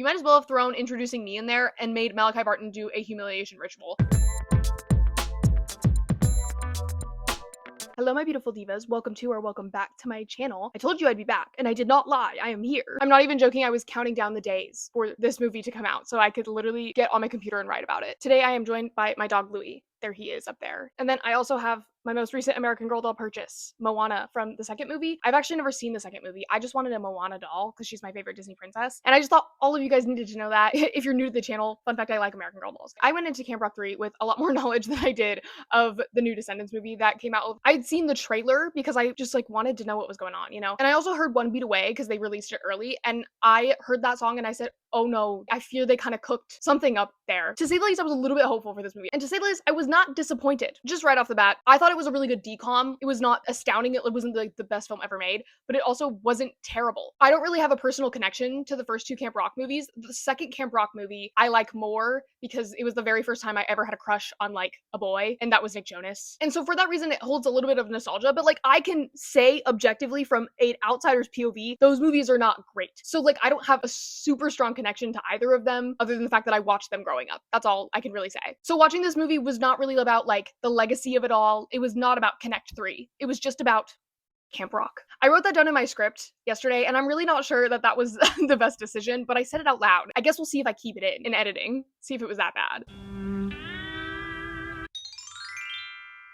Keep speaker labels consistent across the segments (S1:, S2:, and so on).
S1: You might as well have thrown introducing me in there and made Malachi Barton do a humiliation ritual. Hello, my beautiful divas. Welcome to or welcome back to my channel. I told you I'd be back, and I did not lie. I am here. I'm not even joking. I was counting down the days for this movie to come out, so I could literally get on my computer and write about it. Today, I am joined by my dog, Louie. There he is up there. And then I also have my most recent American Girl doll purchase, Moana from the second movie. I've actually never seen the second movie. I just wanted a Moana doll because she's my favorite Disney princess. And I just thought all of you guys needed to know that. If you're new to the channel, fun fact, I like American Girl dolls. I went into Camp Rock 3 with a lot more knowledge than I did of the new Descendants movie that came out. I'd seen the trailer because I just wanted to know what was going on, you know? And I also heard One Beat Away because they released it early. And I heard that song and I said, oh no, I fear they kind of cooked something up there. To say the least, I was a little bit hopeful for this movie. And to say the least, I was not disappointed. Just right off the bat, I thought it was a really good decom. It was not astounding. It wasn't like the best film ever made, but it also wasn't terrible. I don't really have a personal connection to the first two Camp Rock movies. The second Camp Rock movie, I like more because it was the very first time I ever had a crush on like a boy, and that was Nick Jonas. And so for that reason, it holds a little bit of nostalgia, but like I can say objectively from an outsider's POV, those movies are not great. So like I don't have a super strong connection to either of them other than the fact that I watched them growing up. That's all I can really say. So watching this movie was not really about like the legacy of it all. It was not about Connect 3. It was just about Camp Rock. I wrote that down in my script yesterday, and I'm really not sure that that was the best decision, but I said it out loud. I guess we'll see if I keep it in editing, see if it was that bad.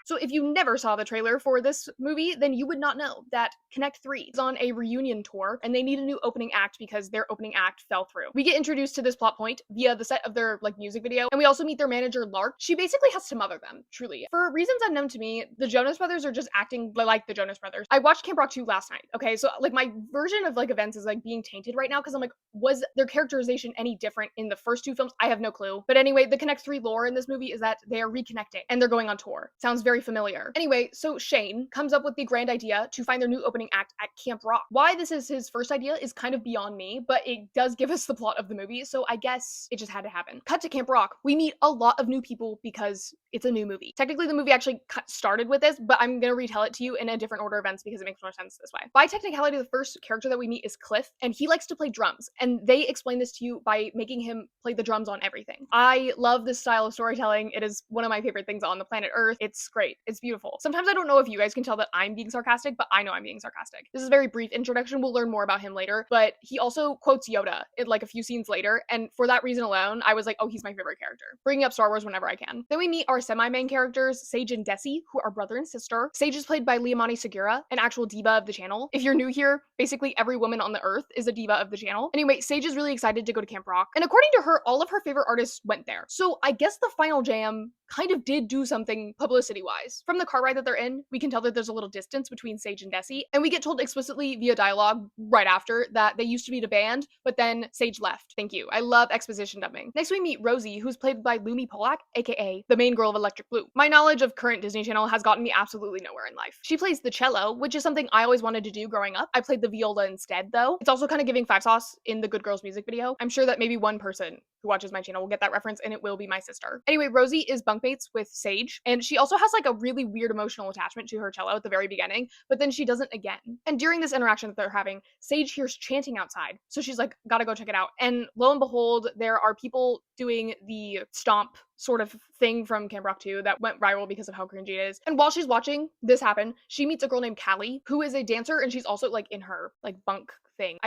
S1: So if you never saw the trailer for this movie, then you would not know that Connect 3 is on a reunion tour and they need a new opening act because their opening act fell through. We get introduced to this plot point via the set of their like music video, and we also meet their manager, Lark. She basically has to mother them, truly. For reasons unknown to me, the Jonas Brothers are just acting like the Jonas Brothers. I watched Camp Rock 2 last night, okay? So like my version of like events is like being tainted right now because I'm like, was their characterization any different in the first two films? I have no clue. But anyway, the Connect 3 lore in this movie is that they are reconnecting and they're going on tour. Sounds very familiar. Anyway, so Shane comes up with the grand idea to find their new opening act at Camp Rock. Why this is his first idea is kind of beyond me, but it does give us the plot of the movie, so I guess it just had to happen. Cut to Camp Rock. We meet a lot of new people because it's a new movie. Technically, the movie actually started with this, but I'm gonna retell it to you in a different order of events because it makes more sense this way. By technicality, the first character that we meet is Cliff, and he likes to play drums, and they explain this to you by making him play the drums on everything. I love this style of storytelling. It is one of my favorite things on the planet Earth. It's great. It's beautiful. Sometimes I don't know if you guys can tell that I'm being sarcastic, but I know I'm being sarcastic. This is a very brief introduction. We'll learn more about him later, but he also quotes Yoda in like a few scenes later, and for that reason alone, I was like, oh, he's my favorite character. Bringing up Star Wars whenever I can. Then we meet our semi-main characters, Sage and Desi, who are brother and sister. Sage is played by Liamani Segura, an actual diva of the channel. If you're new here, basically every woman on the earth is a diva of the channel. Anyway, Sage is really excited to go to Camp Rock, and according to her, all of her favorite artists went there. So I guess the final jam kind of did do something publicity-wise. From the car ride that they're in, we can tell that there's a little distance between Sage and Desi, and we get told explicitly via dialogue right after that they used to be a band, but then Sage left. Thank you. I love exposition dubbing. Next we meet Rosie, who's played by Lumi Polak, aka the main girl of Electric Blue. My knowledge of current Disney Channel has gotten me absolutely nowhere in life. She plays the cello, which is something I always wanted to do growing up. I played the viola instead, though. It's also kind of giving five sauce in the Good Girls music video. I'm sure that maybe one person who watches my channel will get that reference, and it will be my sister. Anyway, Rosie is bunkmates with Sage, and she also has like a really weird emotional attachment to her cello at the very beginning, but then she doesn't again. And during this interaction that they're having, Sage hears chanting outside, so she's like, gotta go check it out. And lo and behold, there are people doing the stomp sort of thing from Camp Rock 2 that went viral because of how cringy it is. And while she's watching this happen, she meets a girl named Callie, who is a dancer, and she's also like in her like bunk thing.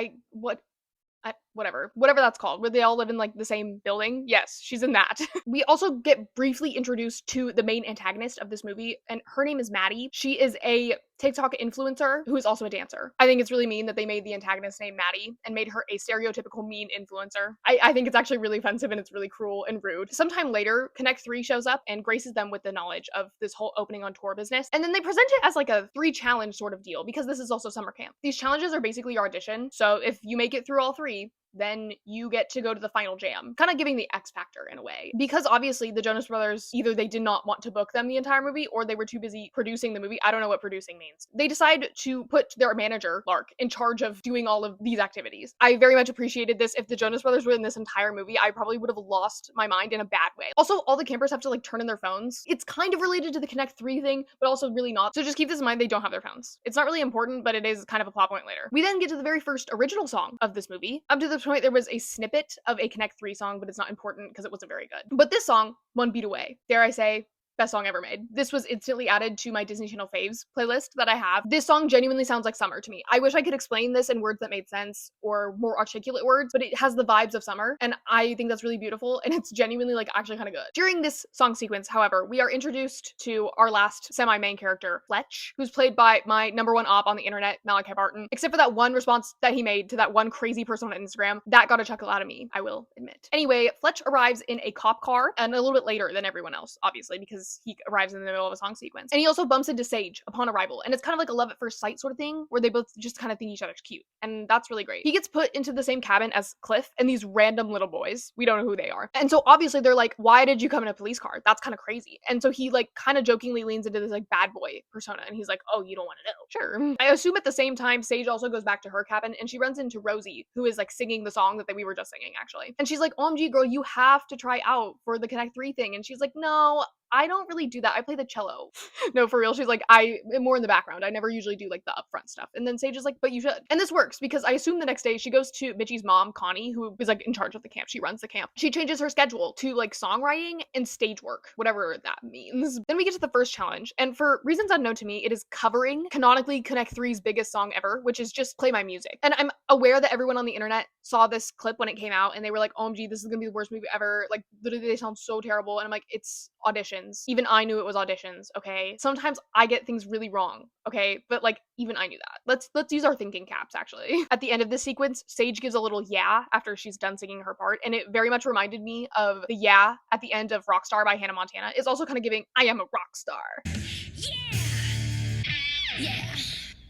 S1: Whatever that's called, where they all live in like the same building. Yes, she's in that. We also get briefly introduced to the main antagonist of this movie, and her name is Maddie. She is a TikTok influencer who is also a dancer. I think it's really mean that they made the antagonist named Maddie and made her a stereotypical mean influencer. I think it's actually really offensive and it's really cruel and rude. Sometime later, Connect 3 shows up and graces them with the knowledge of this whole opening on tour business, and then they present it as like a 3-challenge sort of deal because this is also summer camp. These challenges are basically your audition, so if you make it through all 3, then you get to go to the final jam, kind of giving the X factor in a way. Because obviously the Jonas Brothers, either they did not want to book them the entire movie or they were too busy producing the movie. I don't know what producing means. They decide to put their manager, Lark, in charge of doing all of these activities. I very much appreciated this. If the Jonas Brothers were in this entire movie, I probably would have lost my mind in a bad way. Also, all the campers have to like turn in their phones. It's kind of related to the Connect 3 thing, but also really not. So just keep this in mind, they don't have their phones. It's not really important, but it is kind of a plot point later. We then get to the very first original song of this movie. Up to the this point, there was a snippet of a Connect 3 song, but it's not important because it wasn't very good. But this song, One Beat Away, dare I say, best song ever made. This was instantly added to my Disney Channel faves playlist that I have. This song genuinely sounds like summer to me. I wish I could explain this in words that made sense or more articulate words, but it has the vibes of summer, and I think that's really beautiful, and it's genuinely like actually kind of good. During this song sequence, however, we are introduced to our last semi-main character, Fletch, who's played by my number one op on the internet, Malachi Barton. Except for that one response that he made to that one crazy person on Instagram, that got a chuckle out of me, I will admit. Anyway, Fletch arrives in a cop car, and a little bit later than everyone else, obviously, because he arrives in the middle of a song sequence. And he also bumps into Sage upon arrival. And it's kind of like a love at first sight sort of thing where they both just kind of think each other's cute. And that's really great. He gets put into the same cabin as Cliff and these random little boys. We don't know who they are. And so obviously they're like, why did you come in a police car? That's kind of crazy. And so he like kind of jokingly leans into this like bad boy persona. And he's like, oh, you don't want to know. Sure. I assume at the same time, Sage also goes back to her cabin and she runs into Rosie, who is like singing the song that we were just singing actually. And she's like, OMG girl, you have to try out for the Connect 3 thing. And she's like, no, I don't really do that. I play the cello. No, for real. She's like, I am more in the background. I never usually do like the upfront stuff. And then Sage is like, but you should. And this works because I assume the next day she goes to Mitchie's mom, Connie, who is like in charge of the camp. She runs the camp. She changes her schedule to like songwriting and stage work, whatever that means. Then we get to the first challenge. And for reasons unknown to me, it is covering canonically Connect 3's biggest song ever, which is just Play My Music. And I'm aware that everyone on the internet saw this clip when it came out and they were like, OMG, this is gonna be the worst movie ever. Like literally they sound so terrible. And I'm like, it's auditions. Even I knew it was auditions, okay? Sometimes I get things really wrong, okay? But like even I knew that. Let's use our thinking caps actually. At the end of this sequence, Sage gives a little yeah after she's done singing her part, and it very much reminded me of the yeah at the end of Rockstar by Hannah Montana. It's also kind of giving I am a rock star. Yeah. Yeah.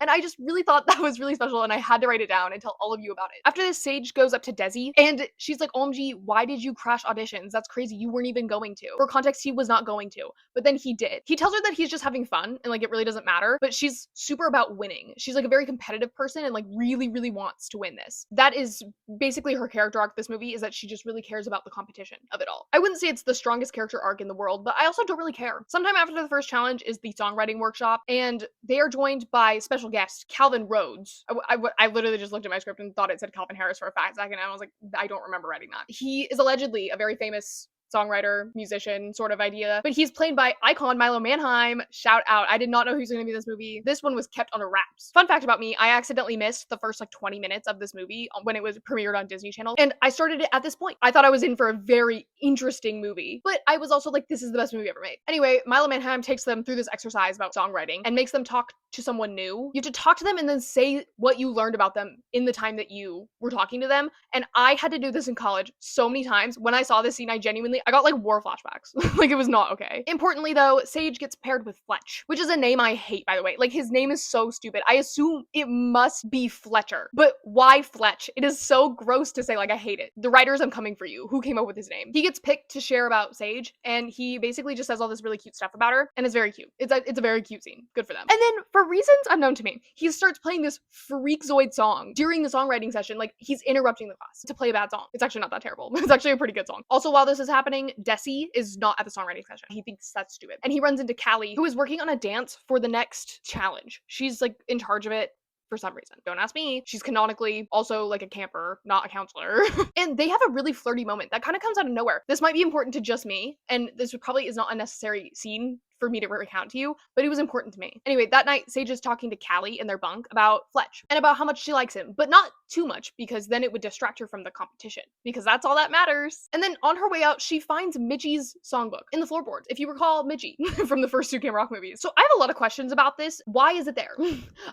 S1: And I just really thought that was really special and I had to write it down and tell all of you about it. After this, Sage goes up to Desi and she's like, OMG, why did you crash auditions? That's crazy. You weren't even going to. For context, he was not going to, but then he did. He tells her that he's just having fun and like it really doesn't matter, but she's super about winning. She's like a very competitive person and like really, really wants to win this. That is basically her character arc this movie, is that she just really cares about the competition of it all. I wouldn't say it's the strongest character arc in the world, but I also don't really care. Sometime after the first challenge is the songwriting workshop, and they are joined by special guest Calvin Rhodes. I literally just looked at my script and thought it said Calvin Harris for a fat second, and I was like, I don't remember writing that. He is allegedly a very famous songwriter, musician sort of idea, but he's played by icon Milo Manheim. Shout out. I did not know he was going to be in this movie. This one was kept under wraps. Fun fact about me, I accidentally missed the first like 20 minutes of this movie when it was premiered on Disney Channel, and I started it at this point. I thought I was in for a very interesting movie, but I was also like, this is the best movie ever made. Anyway, Milo Manheim takes them through this exercise about songwriting and makes them talk to someone new. You have to talk to them and then say what you learned about them in the time that you were talking to them. And I had to do this in college so many times. When I saw this scene, I got like war flashbacks. Like it was not okay. Importantly though, Sage gets paired with Fletch, which is a name I hate, by the way. Like his name is so stupid. I assume it must be Fletcher, but why Fletch? It is so gross to say. Like I hate it. The writers, I'm coming for you. Who came up with his name? He gets picked to share about Sage, and he basically just says all this really cute stuff about her, and it's very cute. It's a very cute scene. Good for them. And then for reasons unknown to me, he starts playing this freakzoid song during the songwriting session. Like he's interrupting the class to play a bad song. It's actually not that terrible. It's actually a pretty good song. Also, while this is happening, Desi is not at the songwriting session. He thinks that's stupid. And he runs into Callie, who is working on a dance for the next challenge. She's like in charge of it for some reason. Don't ask me. She's canonically also like a camper, not a counselor. And they have a really flirty moment that kind of comes out of nowhere. This might be important to just me, and this probably is not a necessary scene for me to recount to you, but it was important to me. Anyway, that night, Sage is talking to Callie in their bunk about Fletch and about how much she likes him, but not too much because then it would distract her from the competition, because that's all that matters. And then on her way out, she finds Mitchie's songbook in the floorboards. If you recall Mitchie from the first two Camp Rock movies. So I have a lot of questions about this. Why is it there?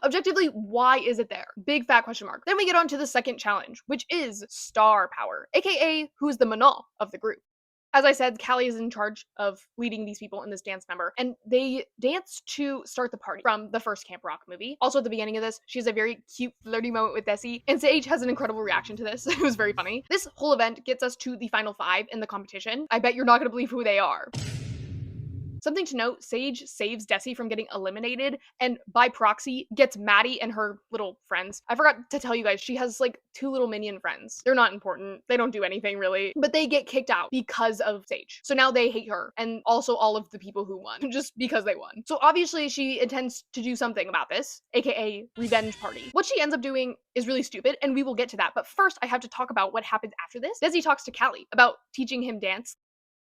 S1: Objectively, why is it there? Big fat question mark. Then we get on to the second challenge, which is star power, aka who's the Manal of the group. As I said, Callie is in charge of leading these people in this dance number, and they dance to start the party from the first Camp Rock movie. Also, at the beginning of this, she has a very cute, flirty moment with Desi, and Sage has an incredible reaction to this. It was very funny. This whole event gets us to the final 5 in the competition. I bet you're not going to believe who they are. Something to note, Sage saves Desi from getting eliminated and by proxy gets Maddie and her little friends. I forgot to tell you guys, she has like 2 little minion friends. They're not important. They don't do anything really, but they get kicked out because of Sage. So now they hate her and also all of the people who won just because they won. So obviously she intends to do something about this, aka revenge party. What she ends up doing is really stupid and we will get to that. But first I have to talk about what happens after this. Desi talks to Callie about teaching him dance.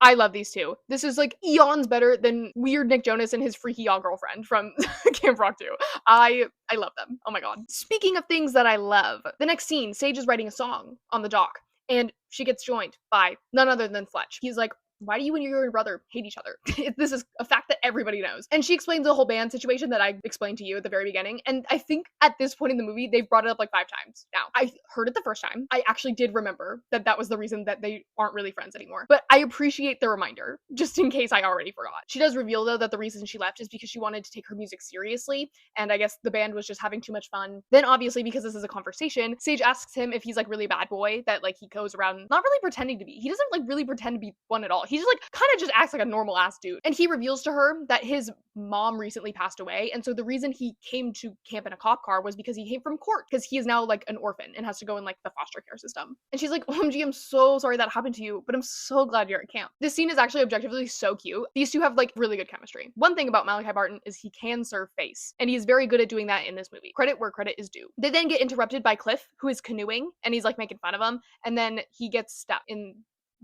S1: I love these two. This is like eons better than weird Nick Jonas and his freaky y'all girlfriend from Camp Rock 2. I love them. Oh my god. Speaking of things that I love, the next scene, Sage is writing a song on the dock and she gets joined by none other than Fletch. He's like, why do you and your brother hate each other? This is a fact that everybody knows. And she explains the whole band situation that I explained to you at the very beginning. And I think at this point in the movie, they've brought it up like 5 times now. I heard it the first time. I actually did remember that that was the reason that they aren't really friends anymore. But I appreciate the reminder, just in case I already forgot. She does reveal, though, that the reason she left is because she wanted to take her music seriously. And I guess the band was just having too much fun. Then obviously, because this is a conversation, Sage asks him if he's like really bad boy, that like he goes around not really pretending to be. He doesn't like really pretend to be one at all. He's just like kind of just acts like a normal ass dude. And he reveals to her that his mom recently passed away. And so the reason he came to camp in a cop car was because he came from court, because he is now like an orphan and has to go in like the foster care system. And she's like, OMG, I'm so sorry that happened to you, but I'm so glad you're at camp. This scene is actually objectively so cute. These two have like really good chemistry. One thing about Malachi Barton is he can serve face, and he's very good at doing that in this movie. Credit where credit is due. They then get interrupted by Cliff, who is canoeing, and he's like making fun of him, and then he gets stuck in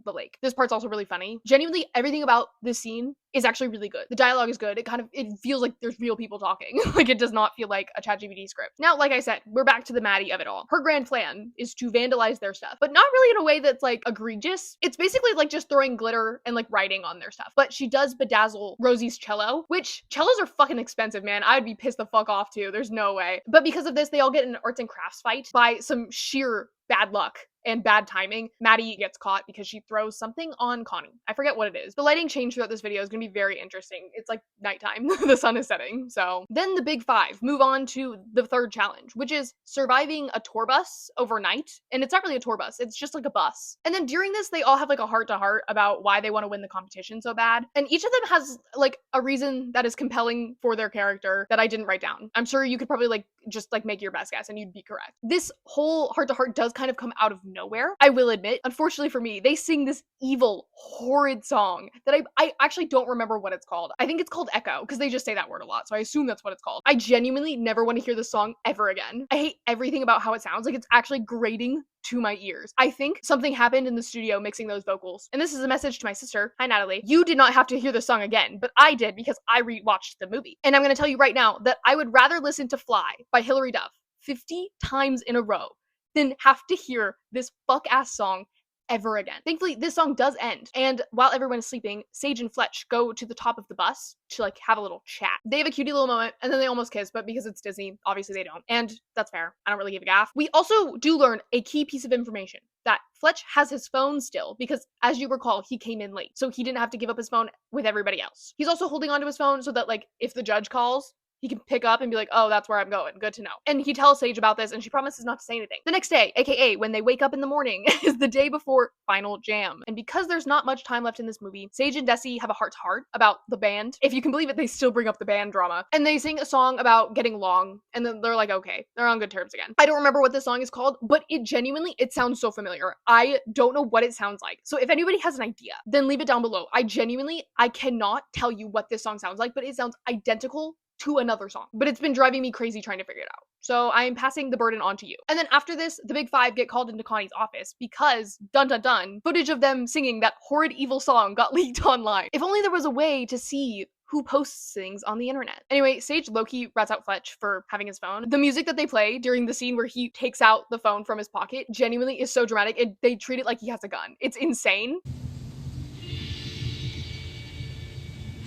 S1: the lake. This part's also really funny. Genuinely, everything about this scene is actually really good. The dialogue is good. It feels like there's real people talking. Like it does not feel like a ChatGPT script. Now, like I said, we're back to the Maddie of it all. Her grand plan is to vandalize their stuff, but not really in a way that's like egregious. It's basically like just throwing glitter and like writing on their stuff. But she does bedazzle Rosie's cello, which cellos are fucking expensive, man. I would be pissed the fuck off too. There's no way. But because of this, they all get in an arts and crafts fight by some sheer bad luck and bad timing. Maddie gets caught because she throws something on Connie. I forget what it is. The lighting change throughout this video is going to be very interesting. It's like nighttime. The sun is setting. So then the big 5 move on to the third challenge, which is surviving a tour bus overnight. And it's not really a tour bus. It's just like a bus. And then during this, they all have like a heart to heart about why they want to win the competition so bad. And each of them has like a reason that is compelling for their character that I didn't write down. I'm sure you could probably like just like make your best guess and you'd be correct. This whole heart to heart does kind of come out of nowhere, I will admit. Unfortunately for me, they sing this evil, horrid song that I actually don't remember what it's called. I think it's called Echo, because they just say that word a lot, so I assume that's what it's called. I genuinely never want to hear this song ever again. I hate everything about how it sounds. Like it's actually grating to my ears. I think something happened in the studio mixing those vocals. And this is a message to my sister. Hi, Natalie. You did not have to hear the song again, but I did because I rewatched the movie. And I'm going to tell you right now that I would rather listen to Fly by Hilary Duff 50 times in a row than have to hear this fuck-ass song ever again. Thankfully, this song does end, and while everyone is sleeping, Sage and Fletch go to the top of the bus to like have a little chat. They have a cutie little moment, and then they almost kiss, but because it's Disney, obviously they don't, and that's fair. I don't really give a gaff. We also do learn a key piece of information, that Fletch has his phone still, because as you recall, he came in late, so he didn't have to give up his phone with everybody else. He's also holding onto his phone so that like if the judge calls, he can pick up and be like, oh, that's where I'm going. Good to know. And he tells Sage about this, and she promises not to say anything. The next day, aka when they wake up in the morning, is the day before Final Jam. And because there's not much time left in this movie, Sage and Desi have a heart-to-heart about the band. If you can believe it, they still bring up the band drama. And they sing a song about getting along, and then they're like, okay, they're on good terms again. I don't remember what this song is called, but it sounds so familiar. I don't know what it sounds like. So if anybody has an idea, then leave it down below. I cannot tell you what this song sounds like, but it sounds identical to another song. But it's been driving me crazy trying to figure it out. So I am passing the burden on to you. And then after this, the big 5 get called into Connie's office because, dun dun dun, footage of them singing that horrid evil song got leaked online. If only there was a way to see who posts things on the internet. Anyway, Sage low-key rats out Fletch for having his phone. The music that they play during the scene where he takes out the phone from his pocket genuinely is so dramatic. They treat it like he has a gun. It's insane.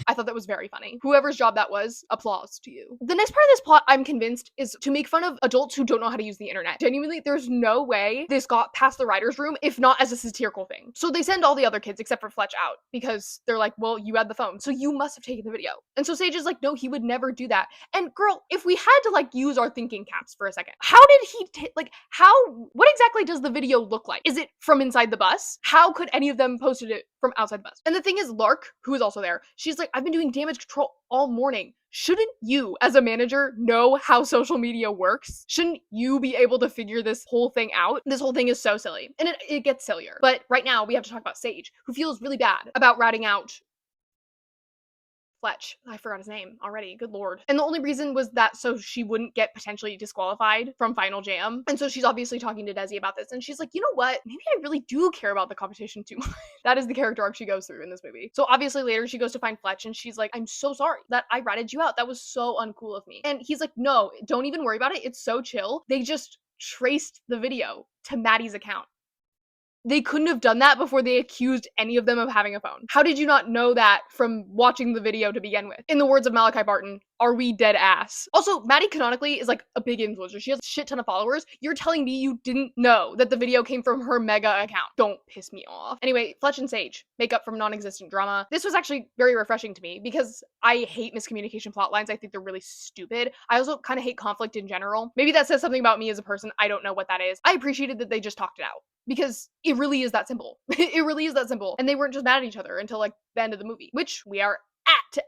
S1: I thought that was very funny. Whoever's job that was, applause to you. The next part of this plot, I'm convinced, is to make fun of adults who don't know how to use the internet. Genuinely, there's no way this got past the writer's room, if not as a satirical thing. So they send all the other kids, except for Fletch, out, because they're like, well, you had the phone, so you must have taken the video. And so Sage is like, no, he would never do that. And girl, if we had to like use our thinking caps for a second, how did he, what exactly does the video look like? Is it from inside the bus? How could any of them posted it from outside the bus. And the thing is, Lark, who is also there, she's like, I've been doing damage control all morning. Shouldn't you, as a manager, know how social media works? Shouldn't you be able to figure this whole thing out? This whole thing is so silly. And it gets sillier. But right now, we have to talk about Sage, who feels really bad about ratting out Fletch. I forgot his name already. Good lord. And the only reason was that so she wouldn't get potentially disqualified from Final Jam. And so she's obviously talking to Desi about this. And she's like, you know what? Maybe I really do care about the competition too much. That is the character arc she goes through in this movie. So obviously later she goes to find Fletch and she's like, I'm so sorry that I ratted you out. That was so uncool of me. And he's like, no, don't even worry about it. It's so chill. They just traced the video to Maddie's account. They couldn't have done that before they accused any of them of having a phone. How did you not know that from watching the video to begin with? In the words of Malachi Barton, are we dead ass? Also, Maddie canonically is like a big influencer. She has a shit ton of followers. You're telling me you didn't know that the video came from her mega account. Don't piss me off. Anyway, Fletch and Sage make up from non-existent drama. This was actually very refreshing to me because I hate miscommunication plot lines. I think they're really stupid. I also kind of hate conflict in general. Maybe that says something about me as a person. I don't know what that is. I appreciated that they just talked it out, because it really is that simple. It really is that simple. And they weren't just mad at each other until like the end of the movie, which we are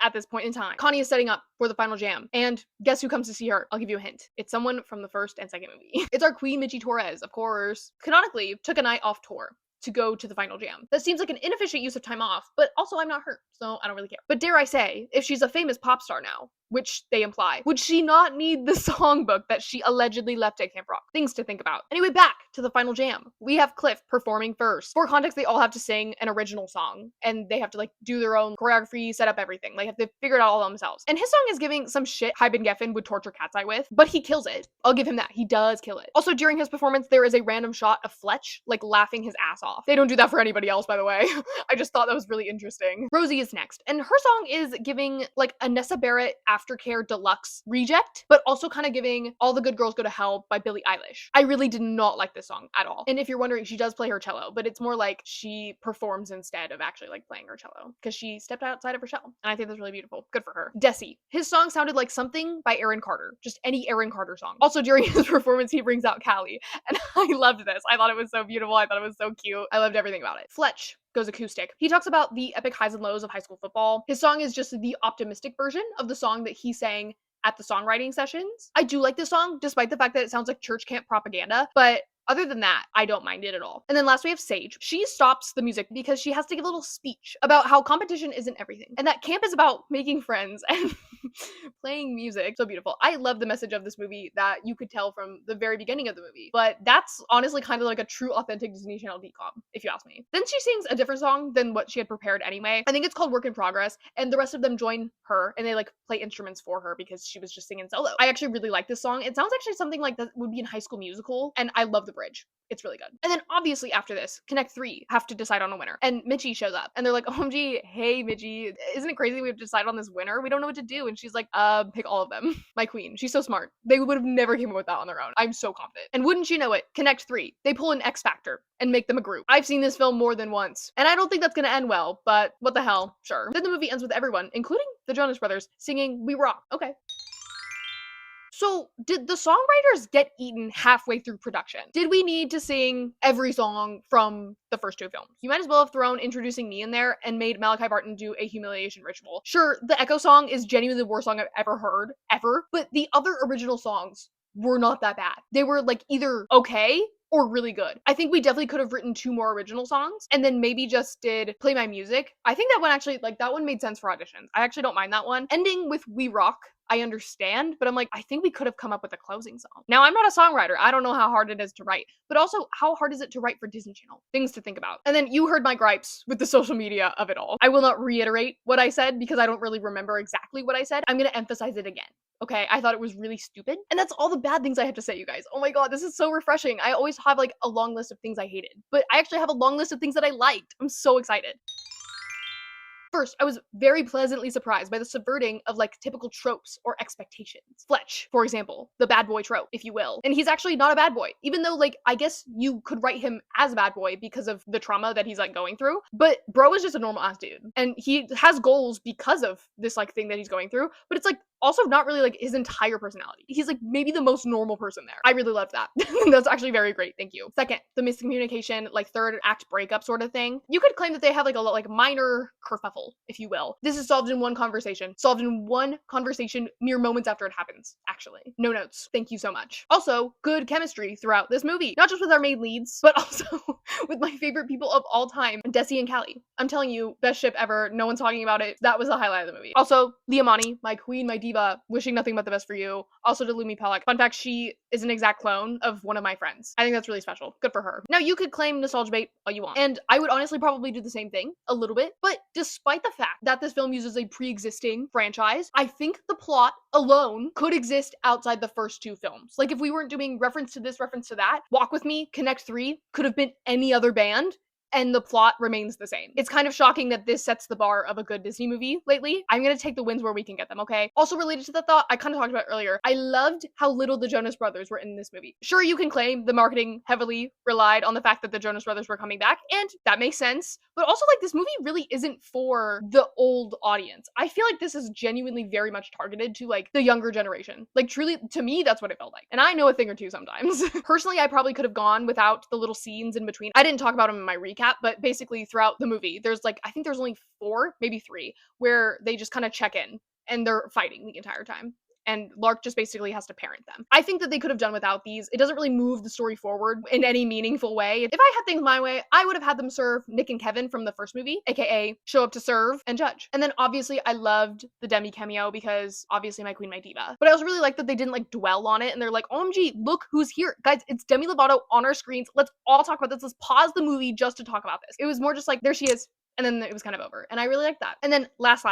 S1: at this point in time. Connie is setting up for the final jam. And guess who comes to see her? I'll give you a hint. It's someone from the first and second movie. It's our queen, Michi Torres, of course. Canonically, took a night off tour to go to the final jam. That seems like an inefficient use of time off, but also I'm not her, so I don't really care. But dare I say, if she's a famous pop star now, which they imply, would she not need the songbook that she allegedly left at Camp Rock? Things to think about. Anyway, back to the final jam. We have Cliff performing first. For context, they all have to sing an original song, and they have to like do their own choreography, set up everything. Like, have to figure it out all themselves. And his song is giving some shit Hyben Geffen would torture Cat's Eye with, but he kills it. I'll give him that. He does kill it. Also, during his performance, there is a random shot of Fletch, like, laughing his ass off. They don't do that for anybody else, by the way. I just thought that was really interesting. Rosie is next, and her song is giving, like, a Nessa Barrett Aftercare Deluxe reject, but also kind of giving All the Good Girls Go to Hell by Billie Eilish. I really did not like this song at all. And if you're wondering, she does play her cello, but it's more like she performs instead of actually like playing her cello, because she stepped outside of her shell. And I think that's really beautiful. Good for her. Desi. His song sounded like something by Aaron Carter. Just any Aaron Carter song. Also, during his performance, he brings out Callie. And I loved this. I thought it was so beautiful. I thought it was so cute. I loved everything about it. Fletch goes acoustic. He talks about the epic highs and lows of high school football. His song is just the optimistic version of the song that he sang at the songwriting sessions. I do like this song, despite the fact that it sounds like church camp propaganda, but other than that, I don't mind it at all. And then last we have Sage. She stops the music because she has to give a little speech about how competition isn't everything, and that camp is about making friends and playing music. So beautiful. I love the message of this movie that you could tell from the very beginning of the movie, but that's honestly kind of like a true authentic Disney Channel decom, if you ask me. Then she sings a different song than what she had prepared anyway. I think it's called Work in Progress, and the rest of them join her and they like play instruments for her because she was just singing solo. I actually really like this song. It sounds actually something like that would be in High School Musical, and I love the bridge. It's really good. And then obviously after this, Connect 3 have to decide on a winner. And Michi shows up and they're like, OMG, hey Michi, isn't it crazy we have to decide on this winner? We don't know what to do. And she's like, pick all of them. My queen. She's so smart. They would have never came up with that on their own. I'm so confident. And wouldn't you know it, Connect 3, they pull an X Factor and make them a group. I've seen this film more than once, and I don't think that's gonna end well, but what the hell, sure. Then the movie ends with everyone, including the Jonas Brothers, singing We Rock. Okay. So, did the songwriters get eaten halfway through production? Did we need to sing every song from the first two films? You might as well have thrown Introducing Me in there and made Malachi Barton do a humiliation ritual. Sure, the Echo song is genuinely the worst song I've ever heard, ever, but the other original songs were not that bad. They were like either okay or really good. I think we definitely could have written 2 more original songs and then maybe just did Play My Music. I think that one actually, like, that one made sense for auditions. I actually don't mind that one. Ending with We Rock, I understand, but I'm like, I think we could have come up with a closing song. Now, I'm not a songwriter. I don't know how hard it is to write, but also how hard is it to write for Disney Channel? Things to think about. And then you heard my gripes with the social media of it all. I will not reiterate what I said because I don't really remember exactly what I said. I'm going to emphasize it again. Okay, I thought it was really stupid. And that's all the bad things I have to say, you guys. Oh my god, this is so refreshing. I always have like a long list of things I hated, but I actually have a long list of things that I liked. I'm so excited. First, I was very pleasantly surprised by the subverting of like typical tropes or expectations. Fletch, for example, the bad boy trope, if you will. And he's actually not a bad boy, even though like, I guess you could write him as a bad boy because of the trauma that he's like going through, but bro is just a normal ass dude. And he has goals because of this like thing that he's going through, but it's like, also not really like his entire personality. He's like maybe the most normal person there. I really loved that. That's actually very great. Thank you. Second, the miscommunication, like third act breakup sort of thing. You could claim that they have like a like minor kerfuffle, if you will. This is solved in one conversation. Solved in one conversation mere moments after it happens, actually. No notes. Thank you so much. Also, good chemistry throughout this movie. Not just with our main leads, but also with my favorite people of all time, Desi and Callie. I'm telling you, best ship ever. No one's talking about it. That was the highlight of the movie. Also, Liamani, my queen, my diva, wishing nothing but the best for you. Also to Lumi Pellick. Fun fact, she is an exact clone of one of my friends. I think that's really special. Good for her. Now, you could claim nostalgia bait all you want, and I would honestly probably do the same thing a little bit, but despite the fact that this film uses a pre-existing franchise, I think the plot alone could exist outside the first two films. Like, if we weren't doing reference to this, reference to that, Walk With Me, Connect 3 could have been any other band, and the plot remains the same. It's kind of shocking that this sets the bar of a good Disney movie lately. I'm gonna take the wins where we can get them, okay? Also related to the thought, I kind of talked about earlier, I loved how little the Jonas Brothers were in this movie. Sure, you can claim the marketing heavily relied on the fact that the Jonas Brothers were coming back, and that makes sense, but also like this movie really isn't for the old audience. I feel like this is genuinely very much targeted to like the younger generation. Like truly, to me, that's what it felt like. And I know a thing or two sometimes. Personally, I probably could have gone without the little scenes in between. I didn't talk about them in my recap, but basically throughout the movie, there's like, I think there's only 4, maybe 3, where they just kind of check in and they're fighting the entire time. And Lark just basically has to parent them. I think that they could have done without these. It doesn't really move the story forward in any meaningful way. If I had things my way, I would have had them serve Nick and Kevin from the first movie, aka show up to serve and judge. And then obviously I loved the Demi cameo because obviously my queen, my diva. But I also really like that they didn't like dwell on it and they're like, OMG, look who's here. Guys, it's Demi Lovato on our screens. Let's all talk about this. Let's pause the movie just to talk about this. It was more just like, there she is. And then it was kind of over. And I really like that. And then last.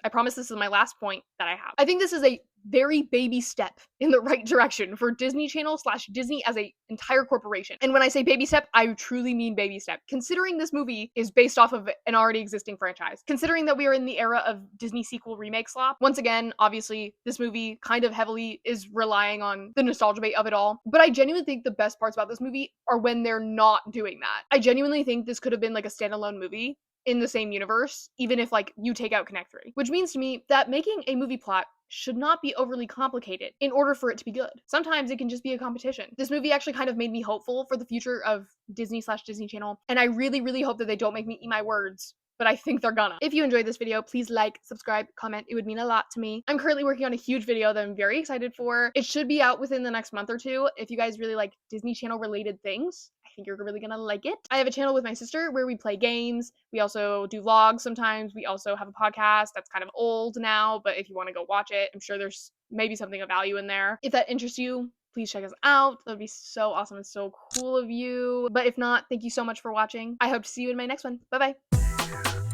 S1: I promise this is my last point that I have. I think this is a very baby step in the right direction for Disney Channel / Disney as a entire corporation. And when I say baby step, I truly mean baby step. Considering this movie is based off of an already existing franchise, considering that we are in the era of Disney sequel remake slop, once again, obviously, this movie kind of heavily is relying on the nostalgia bait of it all. But I genuinely think the best parts about this movie are when they're not doing that. I genuinely think this could have been like a standalone movie in the same universe, even if like you take out Connect 3. Which means to me that making a movie plot should not be overly complicated in order for it to be good. Sometimes it can just be a competition. This movie actually kind of made me hopeful for the future of Disney / Disney Channel, and I really, really hope that they don't make me eat my words, but I think they're gonna. If you enjoyed this video, please like, subscribe, comment. It would mean a lot to me. I'm currently working on a huge video that I'm very excited for. It should be out within the next month or two. If you guys really like Disney Channel related things, I think you're really gonna like it. I have a channel with my sister where we play games. We also do vlogs sometimes. We also have a podcast that's kind of old now, but if you want to go watch it, I'm sure there's maybe something of value in there. If that interests you, please check us out. That would be so awesome and so cool of you. But if not, thank you so much for watching. I hope to see you in my next one. Bye-bye.